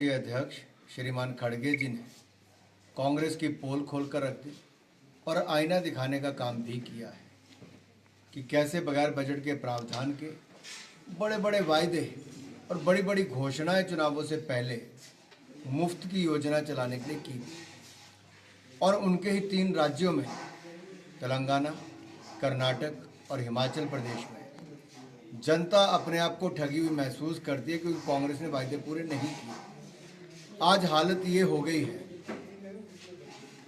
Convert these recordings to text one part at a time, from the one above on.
अध्यक्ष श्रीमान खड़गे जी ने कांग्रेस की पोल खोलकर रख दी और आईना दिखाने का काम भी किया है कि कैसे बगैर बजट के प्रावधान के बड़े बड़े वायदे और बड़ी बड़ी घोषणाएं चुनावों से पहले मुफ्त की योजना चलाने के लिए की और उनके ही 3 राज्यों में तेलंगाना, कर्नाटक और हिमाचल प्रदेश में जनता अपने आप को ठगी हुई महसूस करती है क्योंकि कांग्रेस ने वायदे पूरे नहीं किए। आज हालत ये हो गई है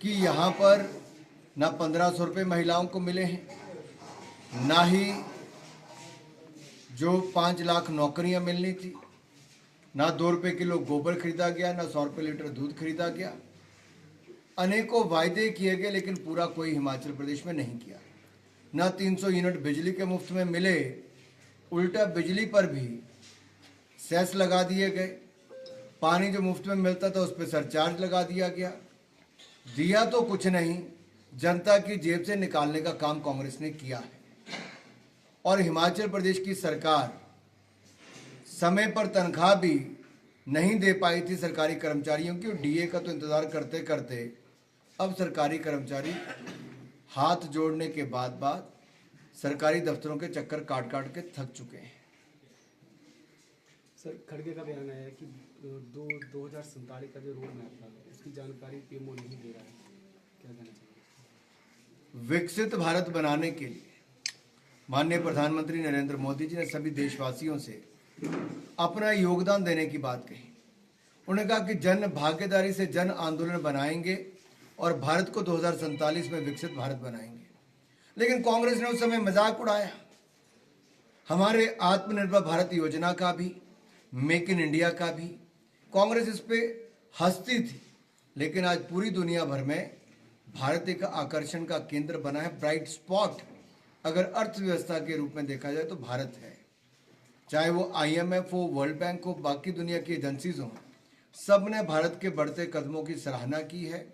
कि यहाँ पर ना 1500 रुपये महिलाओं को मिले हैं, ना ही जो 5 लाख नौकरियाँ मिलनी थी, ना 2 रुपये किलो गोबर खरीदा गया, ना 100 रुपये लीटर दूध खरीदा गया। अनेकों वायदे किए गए लेकिन पूरा कोई हिमाचल प्रदेश में नहीं किया। ना 300 यूनिट बिजली के मुफ्त में मिले, उल्टा बिजली पर भी सेस लगा दिए गए। पानी जो मुफ्त में मिलता था उस पर सरचार्ज लगा दिया गया। दिया तो कुछ नहीं, जनता की जेब से निकालने का काम कांग्रेस ने किया है। और हिमाचल प्रदेश की सरकार समय पर तनख्वाह भी नहीं दे पाई थी सरकारी कर्मचारियों की, और डीए का तो इंतज़ार करते करते अब सरकारी कर्मचारी हाथ जोड़ने के बाद सरकारी दफ्तरों के चक्कर काट काट के थक चुके हैं। सर, खड़गे का बयान आया है कि 2047 का जो रोड मैप था उसकी जानकारी पीएमओ नहीं दे रहा है, क्या कहना चाहिए? विकसित भारत बनाने के लिए माननीय प्रधानमंत्री नरेंद्र मोदी जी ने सभी देशवासियों से अपना योगदान देने की बात कही। उन्होंने कहा कि जन भागीदारी से जन आंदोलन बनाएंगे और भारत को 2047 में विकसित भारत बनाएंगे। लेकिन कांग्रेस ने उस समय मजाक उड़ाया। हमारे आत्मनिर्भर भारत योजना का भी, मेक इन इंडिया का भी कांग्रेस इस पे हंसती थी, लेकिन आज पूरी दुनिया भर में भारत एक आकर्षण का केंद्र बना है, ब्राइट स्पॉट। अगर अर्थव्यवस्था के रूप में देखा जाए तो भारत है। चाहे वो IMF हो, वर्ल्ड बैंक हो, बाकी दुनिया की एजेंसीज हों, सब ने भारत के बढ़ते कदमों की सराहना की है।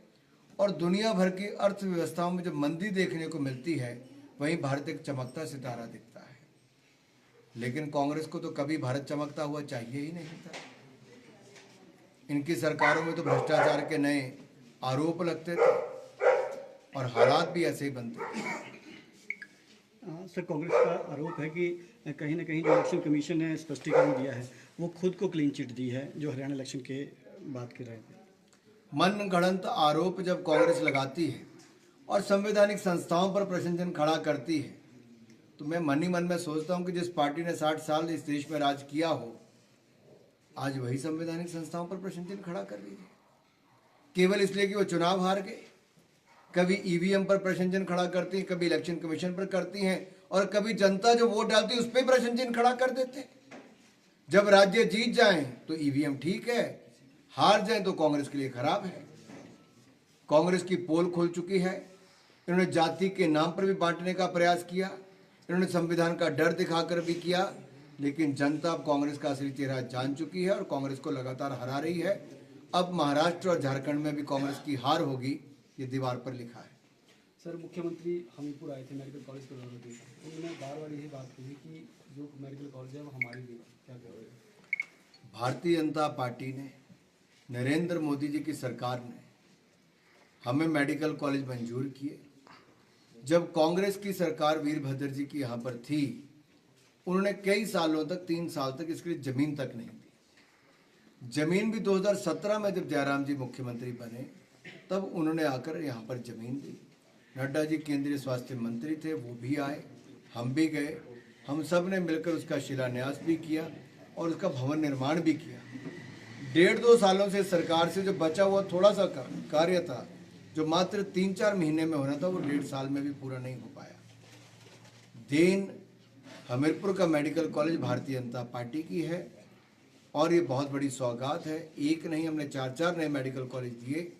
और दुनिया भर की अर्थव्यवस्थाओं में जब मंदी देखने को मिलती है, वहीं भारत एक चमकता सितारा दिखता है। लेकिन कांग्रेस को तो कभी भारत चमकता हुआ चाहिए ही नहीं था। इनकी सरकारों में तो भ्रष्टाचार के नए आरोप लगते थे और हालात भी ऐसे ही बनते थे। सर, कांग्रेस का आरोप है कि कहीं ना कहीं जो इलेक्शन कमीशन ने स्पष्टीकरण दिया है वो खुद को क्लीन चिट दी है, जो हरियाणा इलेक्शन के बात कर रहे थे। मनगढ़ंत आरोप जब कांग्रेस लगाती है और संवैधानिक संस्थाओं पर प्रश्नचिन्ह खड़ा करती है, तो मैं मन ही मन में सोचता हूं कि जिस पार्टी ने 60 साल इस देश में राज किया हो, आज वही संवैधानिक संस्थाओं पर प्रश्नचिन्ह खड़ा कर रही है, केवल इसलिए कि वो चुनाव हार गए। कभी EVM पर प्रश्नचिन्ह खड़ा करती हैं, कभी इलेक्शन कमीशन पर करती हैं, और कभी जनता जो वोट डालती है उस पर प्रश्नचिन्ह खड़ा कर देते हैं। जब राज्य जीत जाएं तो EVM ठीक है, हार जाएं तो कांग्रेस के लिए खराब है। कांग्रेस की पोल खुल चुकी है। इन्होंने जाति के नाम पर भी बांटने का प्रयास किया, इन्होंने संविधान का डर दिखाकर भी किया, लेकिन जनता अब कांग्रेस का असली चेहरा जान चुकी है और कांग्रेस को लगातार हरा रही है। अब महाराष्ट्र और झारखंड में भी कांग्रेस की हार होगी, ये दीवार पर लिखा है। सर, मुख्यमंत्री हमीरपुर आए थे मेडिकल कॉलेज के दौरे पे, उन्होंने बार यही बात कही कि जो मेडिकल कॉलेज है वो हमारी भी है, क्या कहोगे? भारतीय जनता पार्टी ने, नरेंद्र मोदी जी की सरकार ने हमें मेडिकल कॉलेज मंजूर किए। जब कांग्रेस की सरकार वीरभद्र जी की यहाँ पर थी, उन्होंने कई सालों तक, 3 साल तक इसके लिए जमीन तक नहीं दी। जमीन भी 2017 में जब जयराम जी मुख्यमंत्री बने तब उन्होंने आकर यहाँ पर जमीन दी। नड्डा जी केंद्रीय स्वास्थ्य मंत्री थे, वो भी आए, हम भी गए, हम सब ने मिलकर उसका शिलान्यास भी किया और उसका भवन निर्माण भी किया। 1.5-2 सालों से सरकार से जो बचा हुआ थोड़ा सा कार्य था, जो मात्र 3-4 महीने में होना था, वो 1.5 साल में भी पूरा नहीं हो पाया। देन हमीरपुर का medical college Bharatiya Janata party की है और ये बहुत बड़ी सौगात है। एक नहीं, हमने 4-4 नए मेडिकल कॉलेज दिए